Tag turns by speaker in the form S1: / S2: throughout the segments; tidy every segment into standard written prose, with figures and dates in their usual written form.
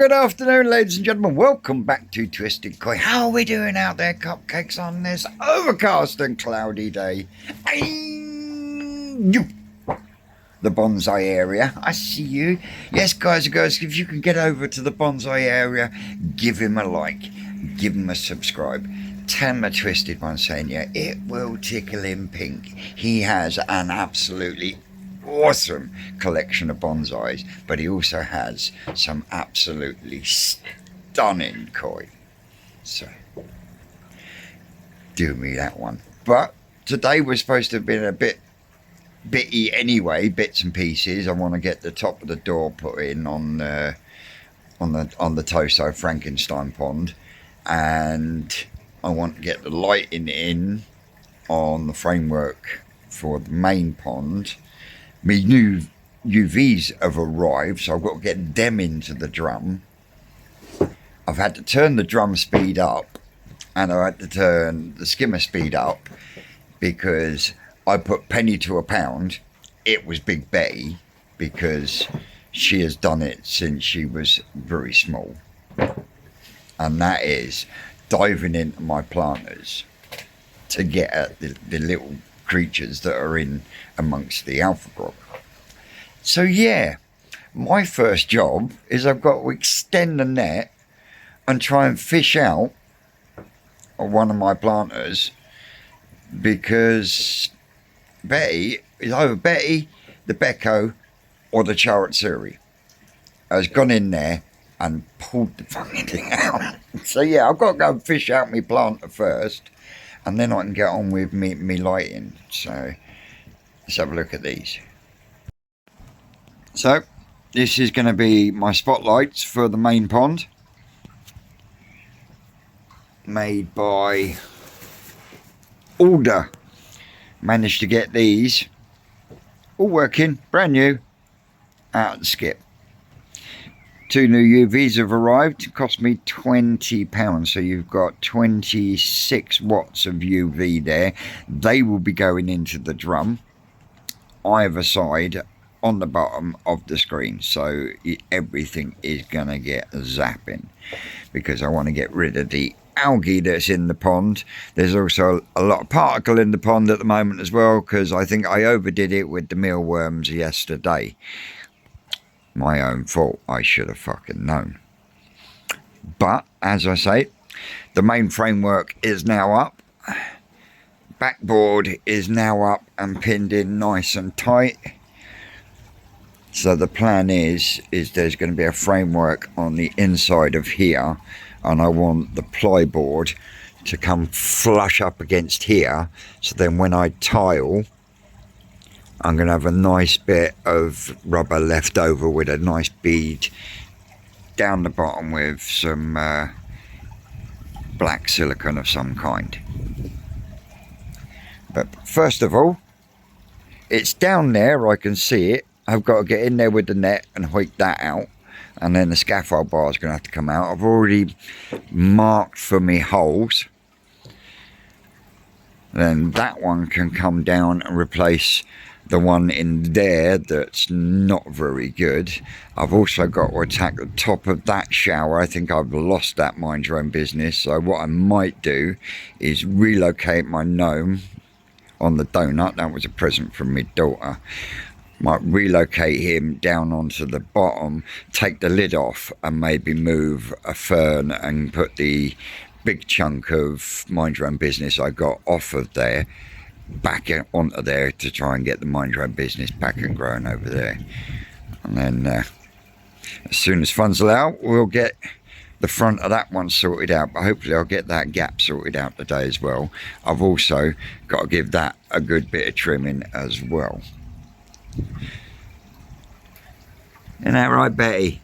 S1: good afternoon, ladies and gentlemen. Welcome back to Twisted Koi. How are we doing out there, cupcakes, on this overcast and cloudy day? You, the bonsai area. I see you. Yes, guys and girls, if you can get over to the bonsai area, give him a like, give him a subscribe. Tell him a Twisted one saying, yeah, it will tickle him pink. He has an absolutely awesome collection of bonsais, but he also has some absolutely stunning koi. So, do me that one. But today we're supposed to have been a bit bitty anyway, bits and pieces. I want to get the top of the door put in on the Toso Frankenstein pond, and I want to get the lighting in on the framework for the main pond. My new UVs have arrived, so I've got to get them into the drum. I've had to turn the drum speed up, and I had to turn the skimmer speed up because I put penny to a pound. It was Big Betty because she has done it since she was very small. And that is diving into my planters to get at the little creatures that are in amongst the alpha grog. So yeah, my first job is I've got to extend the net and try and fish out one of my planters, because Betty is either Betty, the Becco, or the Charatsuri has gone in there and pulled the fucking thing out. So yeah, I've got to go and fish out my planter first, and then I can get on with me lighting. So let's have a look at these. So this is going to be my spotlights for the main pond, made by Alder. Managed to get these all working, brand new, out of the skip. Two new UVs have arrived. It cost me £20, so you've got 26 watts of UV there. They will be going into the drum either side on the bottom of the screen, so everything is going to get zapping, because I want to get rid of the algae that's in the pond. There's also a lot of particle in the pond at the moment as well, because I think I overdid it with the mealworms yesterday. My own fault. I should have fucking known. But as I say, the main framework is now up. Backboard is now up and pinned in nice and tight. So the plan is there's going to be a framework on the inside of here, and I want the plyboard to come flush up against here, so then when I tile, I'm going to have a nice bit of rubber left over with a nice bead down the bottom with some black silicone of some kind. But first of all, it's down there, I can see it. I've got to get in there with the net and hoik that out, and then the scaffold bar is going to have to come out. I've already marked for me holes. Then that one can come down and replace the one in there that's not very good. I've also got to attack the top of that shower. I think I've lost that mind your own business. So what I might do is relocate my gnome on the donut. That was a present from my daughter. Might relocate him down onto the bottom, take the lid off, and maybe move a fern and put the big chunk of mind your own business I got off of there back onto there, to try and get the mind your own business back and growing over there. And then as soon as funds allow, we'll get the front of that one sorted out, but hopefully I'll get that gap sorted out today as well. I've also got to give that a good bit of trimming as well. Isn't that right, Betty?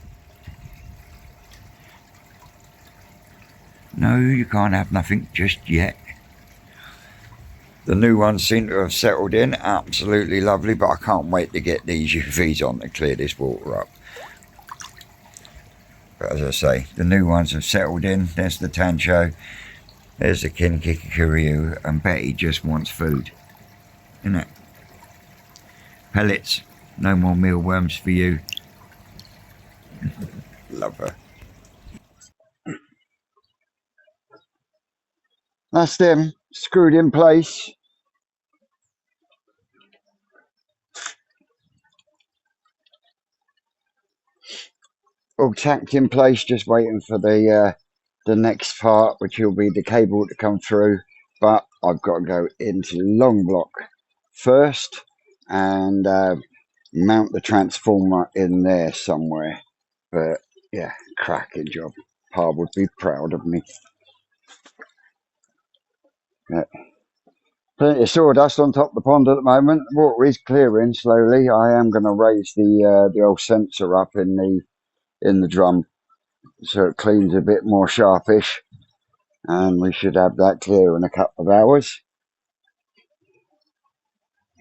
S1: No, you can't have nothing just yet. The new ones seem to have settled in, absolutely lovely, but I can't wait to get these UVs on to clear this water up. But as I say, the new ones have settled in. There's the Tancho, there's the Kinkikiryu, and Betty just wants food, isn't it? Pellets, no more mealworms for you. Love her. That's them screwed in place, all tacked in place, just waiting for the next part, which will be the cable to come through. But I've got to go into long block first and mount the transformer in there somewhere. But yeah, cracking job. Pa would be proud of me. Yeah. Plenty of sawdust on top of the pond at the moment. The water is clearing slowly. I am going to raise the old sensor up in the drum so it cleans a bit more sharpish, and we should have that clear in a couple of hours.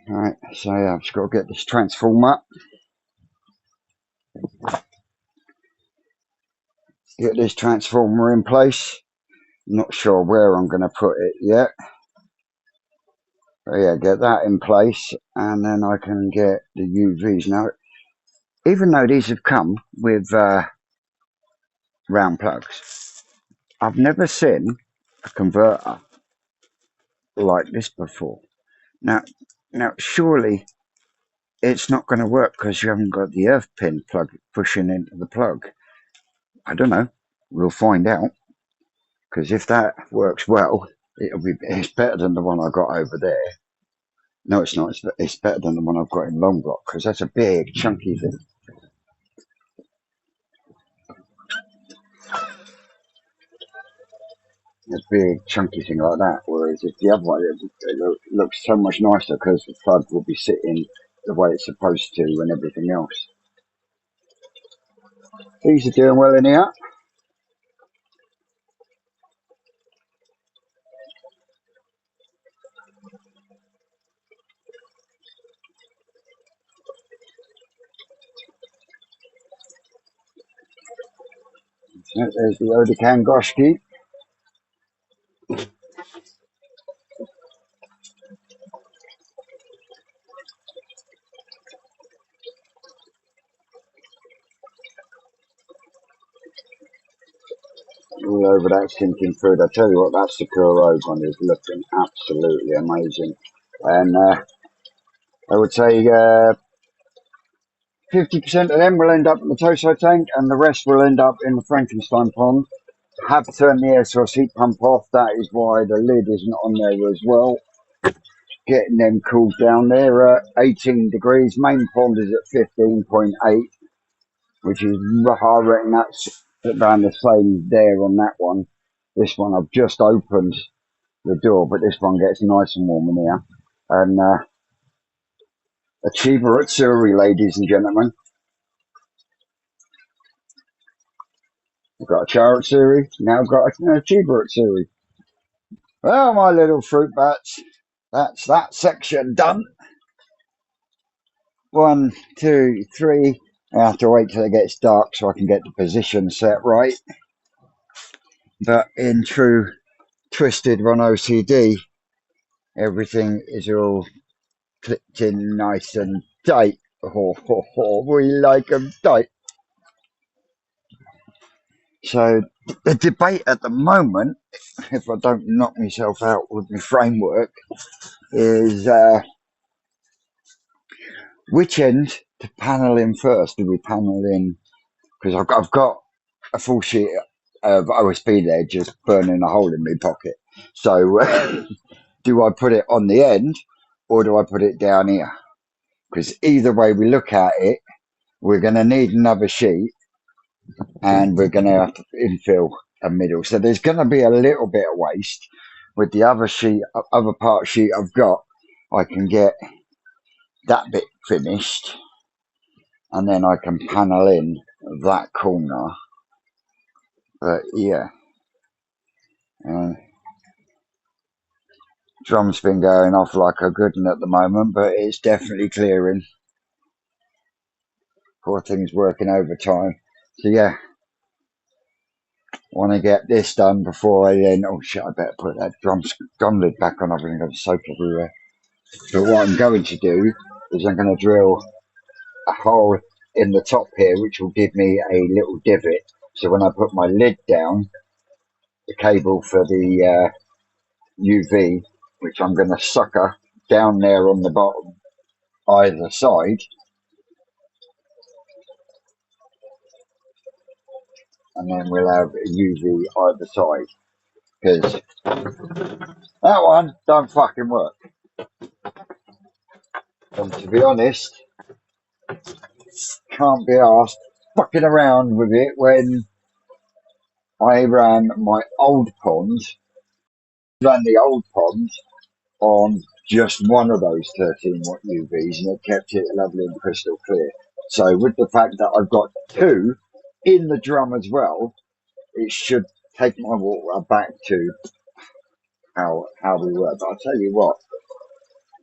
S1: All right, so yeah, I've just got to get this transformer, get this transformer in place. Not sure where I'm going to put it yet. But yeah, get that in place, and then I can get the UVs. Now, even though these have come with round plugs, I've never seen a converter like this before. Now, surely it's not going to work because you haven't got the earth pin plug pushing into the plug. I don't know. We'll find out. Because if that works well, it's better than the one I got over there. No, it's not. It's better than the one I've got in long block because that's a big chunky thing. A big chunky thing like that. Whereas if the other one, it looks so much nicer because the plug will be sitting the way it's supposed to and everything else. These are doing well in here. There's the Odekan Goshki. All over that sinking food. I tell you what, that Sakura one is looking absolutely amazing. And I would say 50% of them will end up in the Toso tank, and the rest will end up in the Frankenstein pond. I have turned the air source heat pump off. That is why the lid isn't on there as well. Getting them cooled down. They're at 18 degrees. Main pond is at 15.8, which is, I reckon that's around the same there on that one. This one I've just opened the door, but this one gets nice and warm in here. And Achiever at Surrey, ladies and gentlemen. I've got a char at Surrey, now I've got an Achiever at Surrey. Well, my little fruit bats, that's that section done. 1, 2, 3. I have to wait till it gets dark so I can get the position set right. But in true Twisted Run OCD, everything is all clipped in nice and tight. We like them tight. So the debate at the moment, if I don't knock myself out with my framework, is which end to panel in first. Do we panel in? Because I've got a full sheet of OSB there just burning a hole in my pocket. So do I put it on the end or do I put it down here? Because either way we look at it, we're going to need another sheet and we're going to have to infill a middle. So there's going to be a little bit of waste. With the other part sheet I've got, I can get that bit finished and then I can panel in that corner. But yeah, drum's been going off like a good one at the moment, but it's definitely clearing. Poor thing's working overtime. So yeah, want to get this done before I then. Oh shit! I better put that drum lid back on. I've really got soap everywhere. But what I'm going to do is I'm going to drill a hole in the top here, which will give me a little divot. So when I put my lid down, the cable for the UV, which I'm going to sucker down there on the bottom either side, and then we'll have UV either side, because that one don't fucking work. And to be honest, can't be asked fucking around with it when I ran the old pond on just one of those 13 watt UVs, and it kept it lovely and crystal clear. So with the fact that I've got two in the drum as well, it should take my water back to how we were. But I'll tell you what,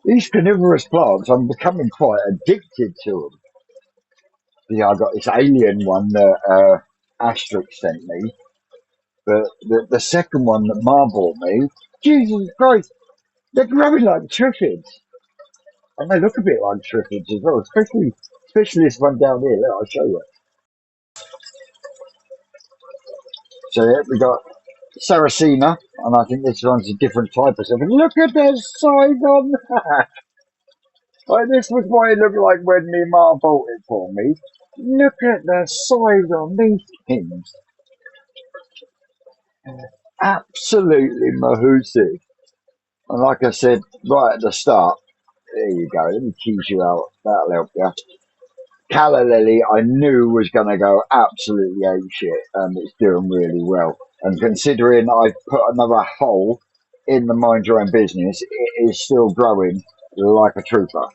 S1: these carnivorous plants, I'm becoming quite addicted to them. Yeah, I got this alien one that Asterisk sent me, but the second one that Ma bought me, Jesus Christ, they're growing like triffids. And they look a bit like triffids as well, especially this one down here. Look, I'll show you. So yeah, we got Saracena, and I think this one's a different type of something. Look at the size on that! Like, this was what it looked like when me Ma bought it for me. Look at the size on these things. Absolutely mahoosive. And like I said right at the start, there you go, let me tease you out, that'll help you. Calla Lily, I knew was going to go absolutely apeshit, and it's doing really well. And considering I've put another hole in the mind your own business, it is still growing like a trooper.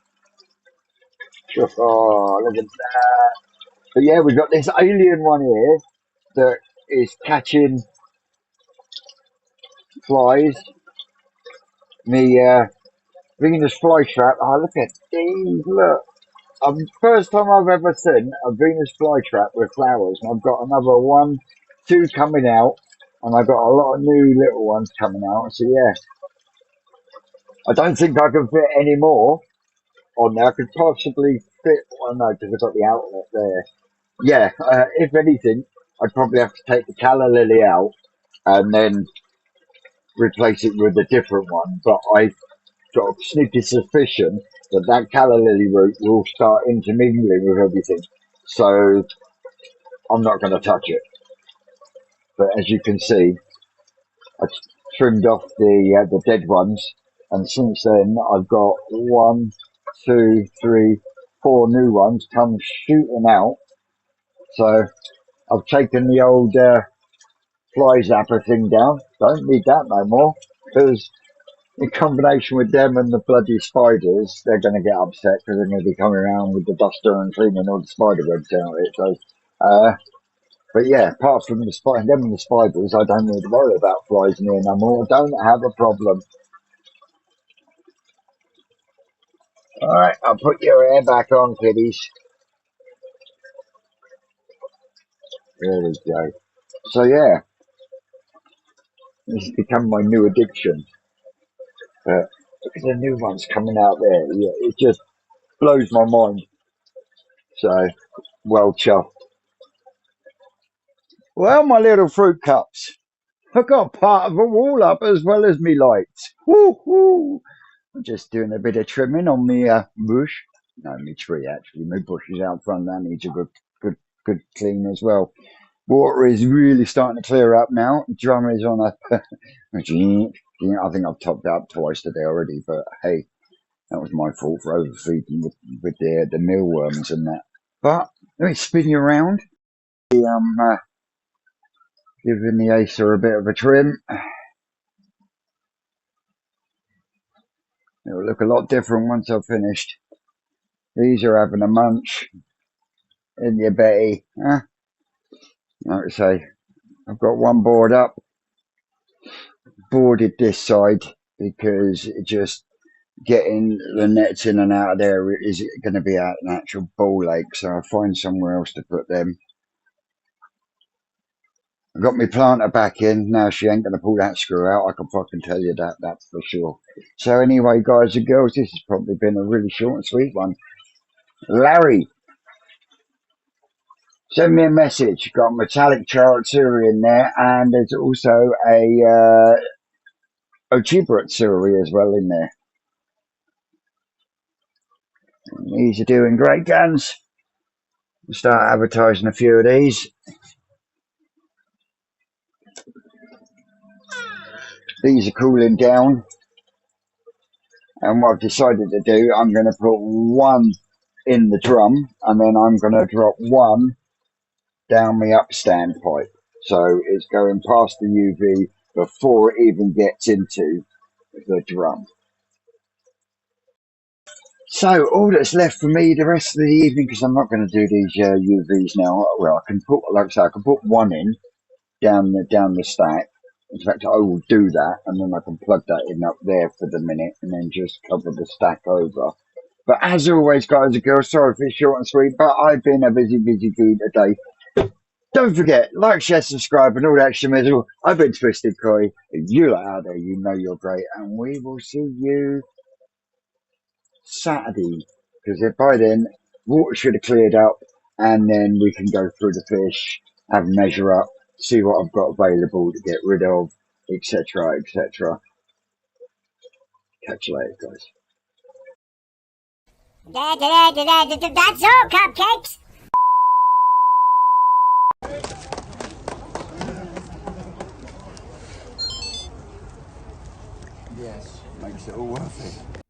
S1: Oh, look at that. But yeah, we've got this alien one here that is catching flies. The Venus flytrap. Oh, look at these. Look. First time I've ever seen a Venus flytrap with flowers. And I've got another one, two coming out. And I've got a lot of new little ones coming out. So yeah. I don't think I can fit any more on there. I could possibly fit one, no, because I've got the outlet there. Yeah, if anything, I'd probably have to take the calla lily out and then replace it with a different one. But I've got a sneaky suspicion that that calla lily root will start intermingling with everything. So I'm not going to touch it. But as you can see, I trimmed off the dead ones, and since then I've got 1, 2, 3, 4 new ones come shooting out. So I've taken the old fly zapper thing down. Don't need that no more, because in combination with them and the bloody spiders, they're going to get upset because they're going to be coming around with the duster and cleaning all the spider webs out of it. So, but yeah, apart from them and the spiders, I don't need to worry about flies near no more. I don't have a problem. All right, I'll put your hair back on, kiddies. There we go. So yeah, this has become my new addiction. But look at the new ones coming out there. Yeah, it just blows my mind. So, well chuffed. Well, my little fruit cups, I got part of a wall up as well as me lights. Woo-hoo! I'm just doing a bit of trimming on the bush. No, me tree actually. My bush is out front. That needs a good clean as well. Water is really starting to clear up now. Drum is on a. I think I've topped up twice today already, but hey, that was my fault for overfeeding with the mealworms and that. But let me spin you around. Giving the Acer a bit of a trim. It'll look a lot different once I've finished. These are having a munch in your Betty. Huh? Like I say, I've got one board up, boarded this side because it just getting the nets in and out of there is going to be an actual ball ache. So I'll find somewhere else to put them. I've got my planter back in. Now she ain't going to pull that screw out. I can fucking tell you that's for sure. So anyway, guys and girls, this has probably been a really short and sweet one. Larry, send me a message. Got metallic chartsuri in there, and there's also a Ochibutsuri as well in there. These are doing great guns. We'll start advertising a few of these. These are cooling down. And what I've decided to do, I'm going to put one in the drum and then I'm going to drop one down the upstand pipe. So it's going past the UV before it even gets into the drum. So all that's left for me the rest of the evening, because I'm not going to do these UVs now. Well, I can put, like I say, I can put one in down the stack. In fact, I will do that, and then I can plug that in up there for the minute, and then just cover the stack over. But as always, guys and girls, sorry if it's short and sweet, but I've been a busy bee today. Don't forget, like, share, subscribe, and all that schmizzle. I've been Twisted Koi. If you like out there, you know you're great, and we will see you Saturday, because by then water should have cleared up, and then we can go through the fish, have a measure up, see what I've got available to get rid of, etc., etc. Catch you later, guys.
S2: That's all, cupcakes.
S1: Yes, makes it all worth it.